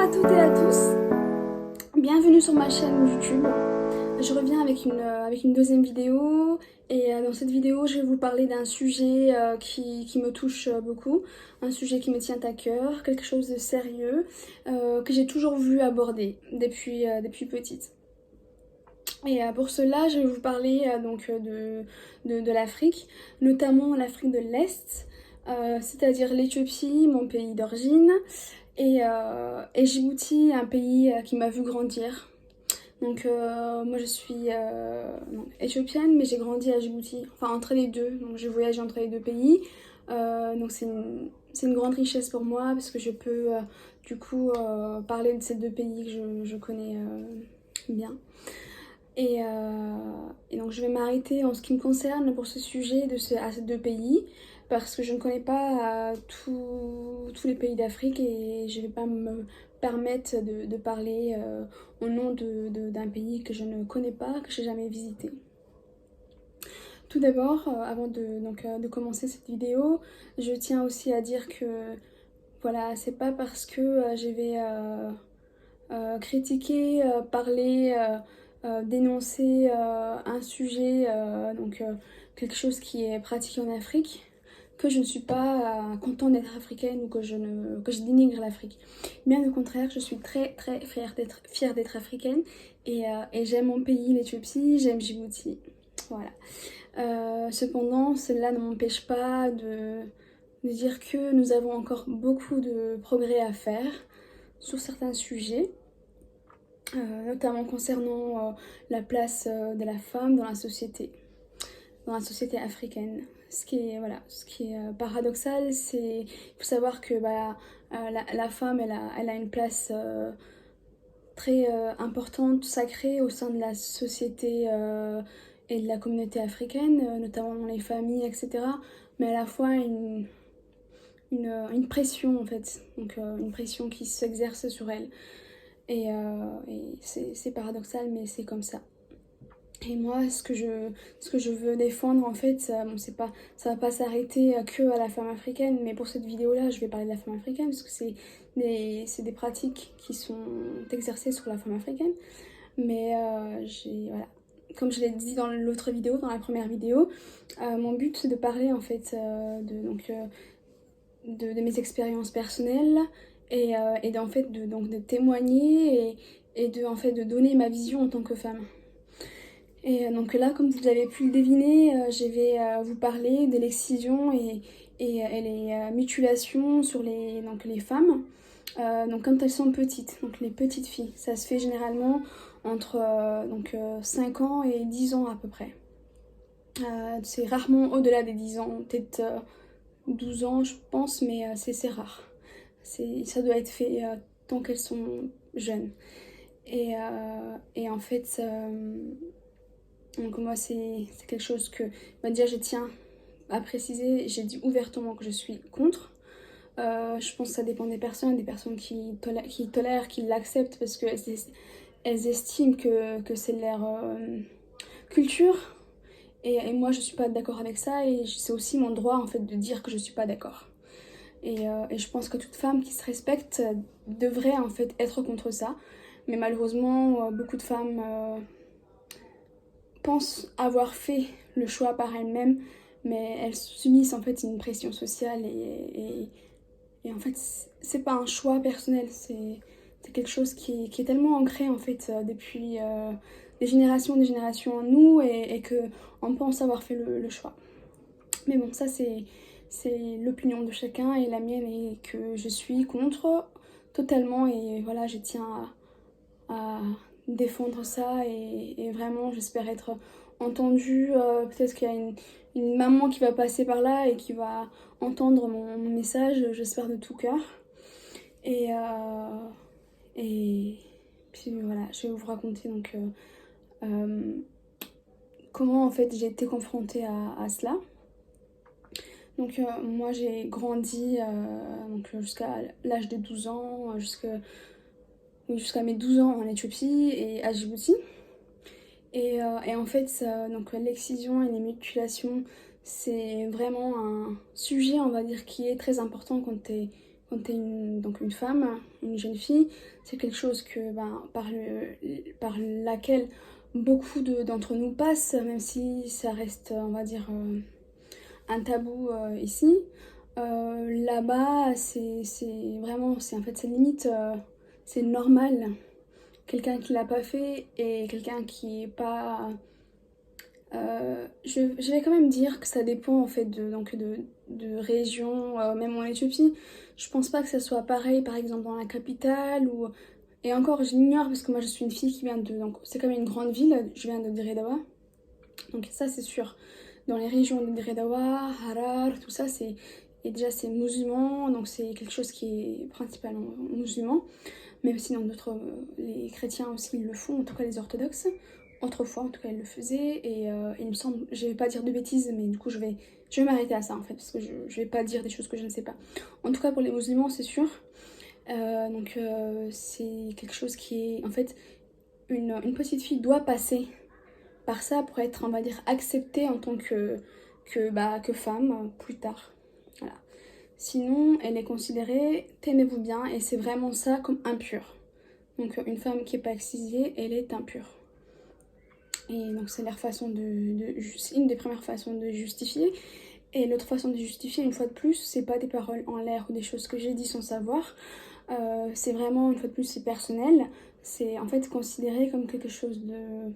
à toutes et à tous, bienvenue sur ma chaîne YouTube. Je reviens avec une deuxième vidéo et dans cette vidéo je vais vous parler d'un sujet qui me touche beaucoup, un sujet qui me tient à cœur, quelque chose de sérieux que j'ai toujours voulu aborder depuis petite. Et pour cela je vais vous parler de l'Afrique, notamment l'Afrique de l'Est, c'est-à-dire l'Éthiopie, mon pays d'origine, et Djibouti, un pays qui m'a vu grandir. Donc moi je suis éthiopienne, mais j'ai grandi à Djibouti, enfin entre les deux, donc j'ai voyagé entre les deux pays. Donc c'est une grande richesse pour moi parce que je peux parler de ces deux pays que je connais bien. Et donc je vais m'arrêter en ce qui me concerne pour ce sujet à ces deux pays parce que je ne connais pas tous les pays d'Afrique et je ne vais pas me permettre de parler au nom d'un pays que je ne connais pas, que je n'ai jamais visité. Tout d'abord, avant de commencer cette vidéo, je tiens aussi à dire que voilà, c'est pas parce que je vais critiquer, parler, dénoncer un sujet, quelque chose qui est pratiqué en Afrique, que je ne suis pas contente d'être africaine ou que je dénigre l'Afrique. Bien au contraire, je suis très très fière d'être africaine et j'aime mon pays, l'Éthiopie, j'aime Djibouti. Voilà. Cependant, cela ne m'empêche pas de dire que nous avons encore beaucoup de progrès à faire sur certains sujets. Notamment concernant la place de la femme dans la société africaine. Ce qui est paradoxal, il faut savoir que la femme, elle a une place très importante, sacrée au sein de la société et de la communauté africaine, notamment dans les familles, etc. Mais à la fois une pression en fait, donc une pression qui s'exerce sur elle. Et c'est paradoxal, mais c'est comme ça. Et moi, ce que je veux défendre, en fait, ça va pas s'arrêter que à la femme africaine, mais pour cette vidéo-là, je vais parler de la femme africaine, parce que c'est des pratiques qui sont exercées sur la femme africaine. Mais voilà. Comme je l'ai dit dans l'autre vidéo, dans la première vidéo, mon but c'est de parler, en fait, de mes expériences personnelles, et de témoigner et de donner ma vision en tant que femme. Et donc là, comme vous avez pu le deviner, je vais vous parler de l'excision et les mutilations sur les femmes, donc quand elles sont petites, donc les petites filles. Ça se fait généralement entre 5 ans et 10 ans à peu près. C'est rarement au-delà des 10 ans, peut-être 12 ans je pense, mais c'est rare. Ça doit être fait tant qu'elles sont jeunes. Et en fait, donc moi c'est quelque chose que, déjà je tiens à préciser, j'ai dit ouvertement que je suis contre. Je pense que ça dépend des personnes qui tolèrent, qui l'acceptent parce qu'elles estiment que c'est leur culture. Et moi je suis pas d'accord avec ça et c'est aussi mon droit en fait de dire que je suis pas d'accord. Et je pense que toute femme qui se respecte devrait en fait être contre ça. Mais malheureusement, beaucoup de femmes pensent avoir fait le choix par elles-mêmes, mais elles subissent en fait une pression sociale et en fait c'est pas un choix personnel, c'est quelque chose qui est tellement ancré en fait depuis des générations en nous et que on pense avoir fait le choix. Mais bon, ça c'est l'opinion de chacun et la mienne est que je suis contre totalement et voilà, je tiens à défendre ça et vraiment j'espère être entendue. Peut-être qu'il y a une maman qui va passer par là et qui va entendre mon message, j'espère de tout cœur. Et puis voilà, je vais vous raconter comment en fait j'ai été confrontée à cela. Donc moi j'ai grandi jusqu'à l'âge de 12 ans, jusqu'à mes 12 ans en Éthiopie et à Djibouti. Et en fait, l'excision et les mutilations, c'est vraiment un sujet, on va dire, qui est très important quand quand t'es donc une femme, une jeune fille, c'est quelque chose que, par laquelle beaucoup d'entre nous passent, même si ça reste, on va dire, un tabou ici. Là-bas, c'est vraiment, en fait, c'est limite, c'est normal. Quelqu'un qui l'a pas fait et quelqu'un qui est pas... je vais quand même dire que ça dépend en fait de région, même en Éthiopie. Je pense pas que ça soit pareil par exemple dans la capitale ou... Et encore, je l'ignore parce que moi je suis une fille qui vient de... Donc c'est quand même une grande ville, je viens de Diredawa. Donc ça c'est sûr. Dans les régions de Diredawa, Harar, tout ça, c'est... Et déjà c'est musulman, donc c'est quelque chose qui est principalement musulman. Même si dans d'autres... les chrétiens aussi ils le font, en tout cas les orthodoxes. Autrefois, en tout cas, elle le faisait, et il me semble, je vais pas dire de bêtises, mais du coup, je vais m'arrêter à ça, en fait, parce que je vais pas dire des choses que je ne sais pas. En tout cas, pour les musulmans, c'est sûr. C'est quelque chose qui est, en fait, une petite fille doit passer par ça pour être, on va dire, acceptée en tant que femme, plus tard. Voilà. Sinon, elle est considérée, tenez-vous bien, et c'est vraiment ça, comme impure. Donc, une femme qui n'est pas excisée, elle est impure. Et donc c'est leur façon c'est une des premières façons de justifier. Et l'autre façon de justifier, une fois de plus, c'est pas des paroles en l'air ou des choses que j'ai dit sans savoir. C'est vraiment, une fois de plus, c'est personnel. C'est en fait considéré comme quelque chose de...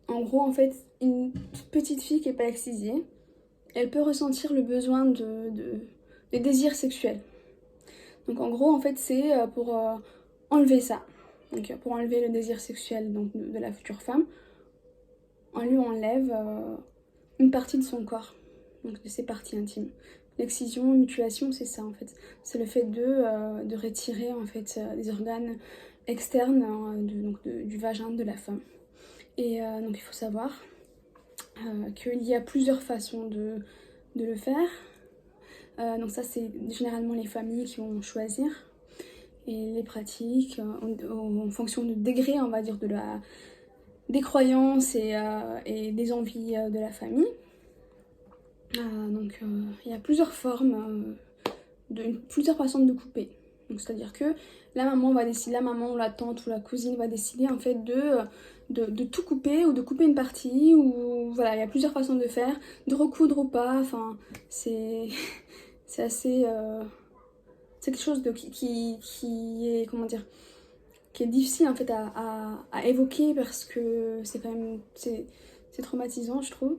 en gros, en fait, une petite fille qui est pas excisée, elle peut ressentir le besoin de désir sexuel. Donc en gros, en fait, c'est pour enlever ça. Donc pour enlever le désir sexuel donc, de la future femme, on lui enlève une partie de son corps, donc de ses parties intimes. L'excision, mutilation, c'est ça en fait. C'est le fait de retirer en fait des organes externes du vagin de la femme. Et donc il faut savoir qu'il y a plusieurs façons de le faire. Donc ça c'est généralement les familles qui vont choisir et les pratiques en fonction du degré on va dire des croyances et des envies de la famille. Il y a plusieurs formes, plusieurs façons de couper. Donc c'est-à-dire que la maman va décider, la maman ou la tante ou la cousine va décider en fait de tout couper ou de couper une partie, ou voilà, il y a plusieurs façons de faire, de recoudre ou pas, enfin c'est c'est assez... c'est quelque chose qui est, comment dire, qui est difficile en fait à évoquer parce que c'est quand même, c'est traumatisant je trouve.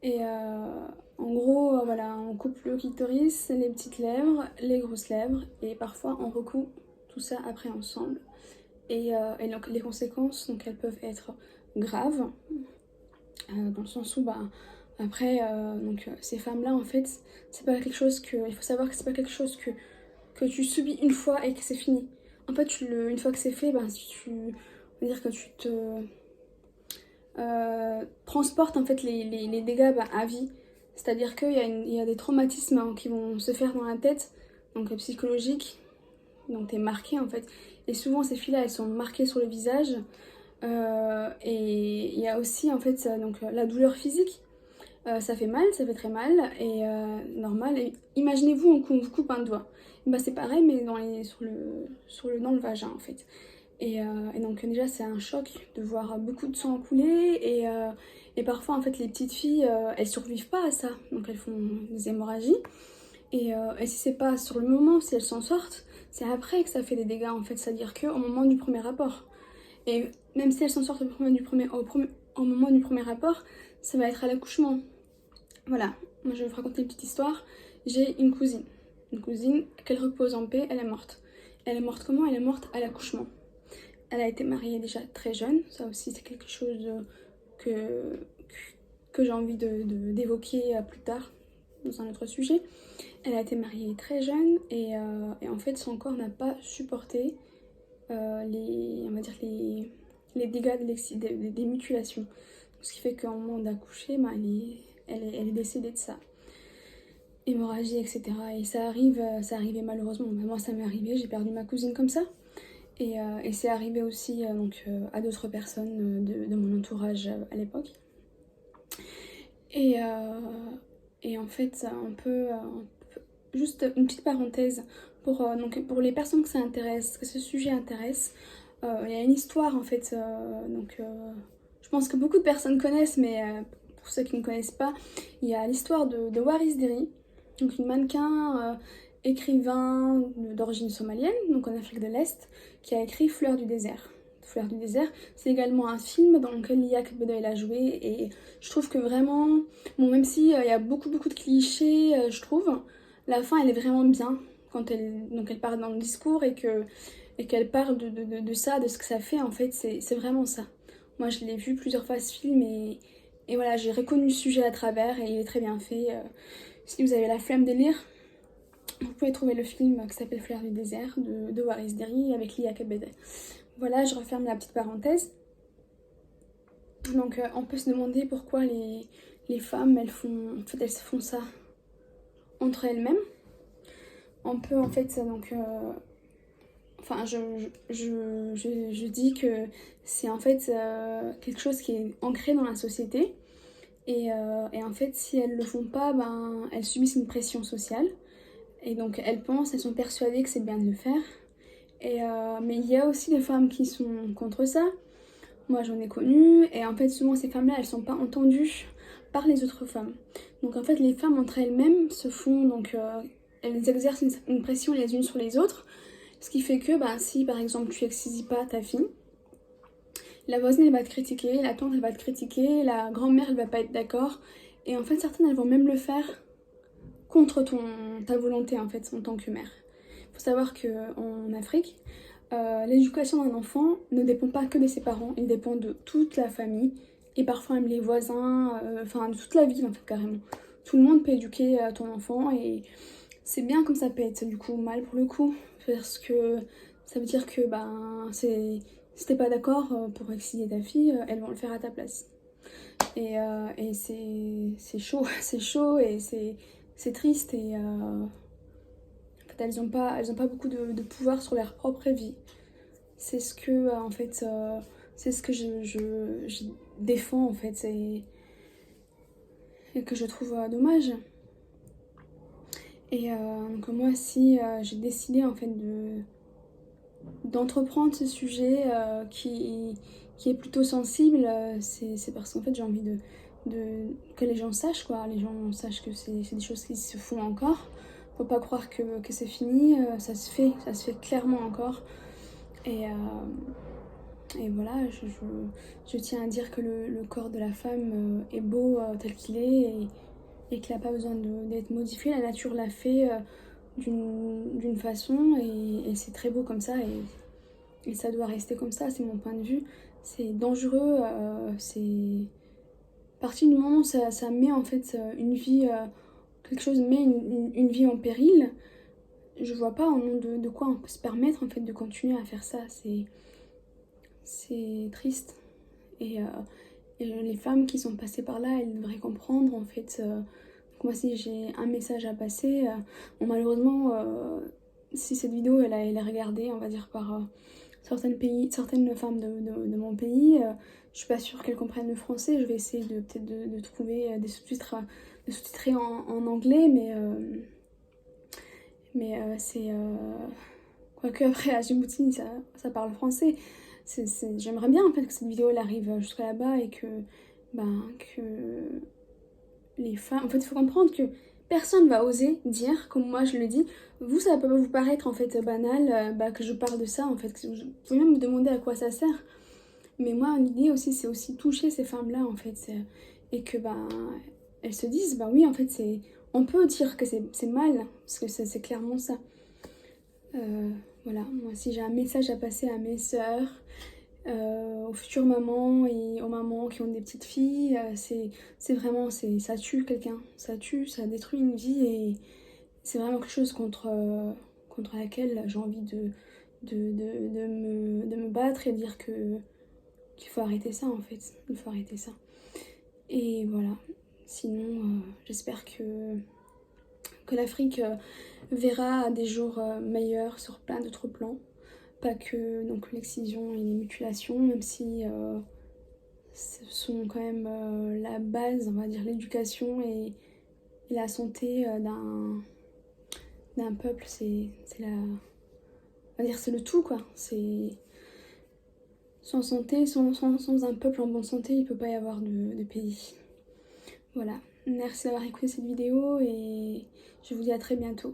Et en gros, voilà, on coupe le clitoris, les petites lèvres, les grosses lèvres, et parfois on recoue tout ça après ensemble. Et donc les conséquences, donc elles peuvent être graves, dans le sens où, après, ces femmes-là, en fait, c'est pas quelque chose que... Il faut savoir que c'est pas quelque chose que tu subis une fois et que c'est fini. En fait, une fois que c'est fait, on va dire que tu te... transporte en fait les dégâts à vie. C'est-à-dire qu'il y a des traumatismes qui vont se faire dans la tête, donc psychologiques, donc t'es marqué en fait. Et souvent ces filles-là, elles sont marquées sur le visage. Et il y a aussi en fait la douleur physique. Ça fait mal, ça fait très mal, et normal. Et imaginez-vous qu'on vous coupe un doigt. C'est pareil, mais dans le vagin en fait. Et donc déjà c'est un choc de voir beaucoup de sang couler et parfois en fait les petites filles elles survivent pas à ça, donc elles font des hémorragies et si c'est pas sur le moment, si elles s'en sortent, c'est après que ça fait des dégâts en fait, c'est-à-dire qu'au moment du premier rapport. Et même si elles s'en sortent au moment du premier rapport, ça va être à l'accouchement. Voilà, moi je vais vous raconter une petite histoire. J'ai une cousine, qu'elle repose en paix, elle est morte. Elle est morte comment? Elle est morte à l'accouchement. Elle a été mariée déjà très jeune, ça aussi c'est quelque chose que, que j'ai envie d'évoquer plus tard dans un autre sujet. Elle a été mariée très jeune et en fait son corps n'a pas supporté on va dire les dégâts des mutilations. Ce qui fait qu'au moment d'accoucher, elle est décédée de ça. Hémorragie, etc. Et ça arrivait malheureusement. Moi ça m'est arrivé, j'ai perdu ma cousine comme ça. Et c'est arrivé aussi à d'autres personnes de mon entourage à l'époque. Et en fait, on peut juste une petite parenthèse pour les personnes que ça intéresse, que ce sujet intéresse. Il y a une histoire en fait, je pense que beaucoup de personnes connaissent, mais pour ceux qui ne connaissent pas, il y a l'histoire de Waris Dirie, donc une mannequin écrivain d'origine somalienne, donc en Afrique de l'Est, qui a écrit Fleurs du désert. Fleurs du désert, c'est également un film dans lequel Lia Bedoel a joué, et je trouve que vraiment, bon, même si il y a beaucoup de clichés, je trouve, la fin elle est vraiment bien quand elle part dans le discours et qu'elle parle de ça, de ce que ça fait, en fait, c'est vraiment ça. Moi, je l'ai vu plusieurs fois ce film et voilà, j'ai reconnu le sujet à travers et il est très bien fait. Si vous avez la flemme de lire, vous pouvez trouver le film qui s'appelle Fleurs du désert de Waris Dirie avec Lia Bedoel. Voilà, je referme la petite parenthèse. Donc, on peut se demander pourquoi les femmes, elles font ça entre elles-mêmes. On peut en fait, enfin, je dis que c'est en fait quelque chose qui est ancré dans la société. Et en fait, si elles le font pas, ben, elles subissent une pression sociale. Et donc, elles sont persuadées que c'est bien de le faire. Mais il y a aussi des femmes qui sont contre ça. Moi, j'en ai connu. Et en fait, souvent, ces femmes-là, elles sont pas entendues par les autres femmes. Donc, en fait, les femmes entre elles-mêmes se font elles exercent une pression les unes sur les autres. Ce qui fait que, bah, si par exemple tu excises pas ta fille, la voisine elle va te critiquer, la tante elle va te critiquer, la grand-mère elle va pas être d'accord. Et en fait, certaines elles vont même le faire contre ta volonté en fait en tant que mère. Il faut savoir qu'en Afrique, l'éducation d'un enfant ne dépend pas que de ses parents, il dépend de toute la famille et parfois même les voisins, enfin de toute la ville en fait carrément. Tout le monde peut éduquer ton enfant et c'est bien comme ça peut être du coup mal pour le coup, parce que ça veut dire que ben si t'es pas d'accord pour exciser ta fille, elles vont le faire à ta place. Et c'est chaud, c'est chaud et c'est triste et en fait elles ont pas beaucoup de pouvoir sur leur propre vie. C'est ce que en fait c'est ce que je défends en fait et que je trouve dommage. Et donc moi aussi j'ai décidé en fait d'entreprendre ce sujet qui est plutôt sensible, c'est parce qu'en fait j'ai envie que les gens sachent quoi, les gens sachent que c'est des choses qui se font encore. Faut pas croire que c'est fini, ça se fait clairement encore. Et, et voilà, je tiens à dire que le corps de la femme est beau tel qu'il est et qu'il n'a pas besoin d'être modifié. La nature l'a fait d'une façon et c'est très beau comme ça et ça doit rester comme ça, c'est mon point de vue. C'est dangereux, c'est... À partir du moment où ça met en fait une vie, quelque chose met une vie en péril, je vois pas au nom de quoi on peut se permettre en fait de continuer à faire ça. C'est triste. Et, les femmes qui sont passées par là, elles devraient comprendre en fait. Donc moi si j'ai un message à passer, bon malheureusement si cette vidéo elle est regardée on va dire par certaines femmes de mon pays, je suis pas sûre qu'elles comprennent le français, je vais essayer peut-être de trouver des sous-titres de sous-titrer en anglais mais c'est quoique après à Djibouti ça parle français. J'aimerais bien en fait que cette vidéo elle arrive jusqu'à là-bas et que les femmes... En fait, il faut comprendre que personne va oser dire, comme moi je le dis, vous ça peut vous paraître en fait banal que je parle de ça en fait. Vous pouvez même me demander à quoi ça sert. Mais moi l'idée aussi c'est aussi toucher ces femmes-là en fait. Et que elles se disent, oui en fait c'est... On peut dire que c'est mal, parce que c'est clairement ça. Voilà, moi si j'ai un message à passer à mes sœurs, aux futures mamans et aux mamans qui ont des petites filles, c'est vraiment, ça tue quelqu'un, ça tue, ça détruit une vie et c'est vraiment quelque chose contre laquelle j'ai envie de me battre et dire qu'il faut arrêter ça en fait, il faut arrêter ça. Et voilà, sinon j'espère que l'Afrique verra des jours meilleurs sur plein d'autres plans. Pas que donc l'excision et les mutilations, même si ce sont quand même la base, on va dire l'éducation et la santé d'un peuple, c'est la... On va dire c'est le tout, quoi. C'est... Sans santé, sans un peuple en bonne santé, il peut pas y avoir de pays. Voilà. Merci d'avoir écouté cette vidéo et je vous dis à très bientôt.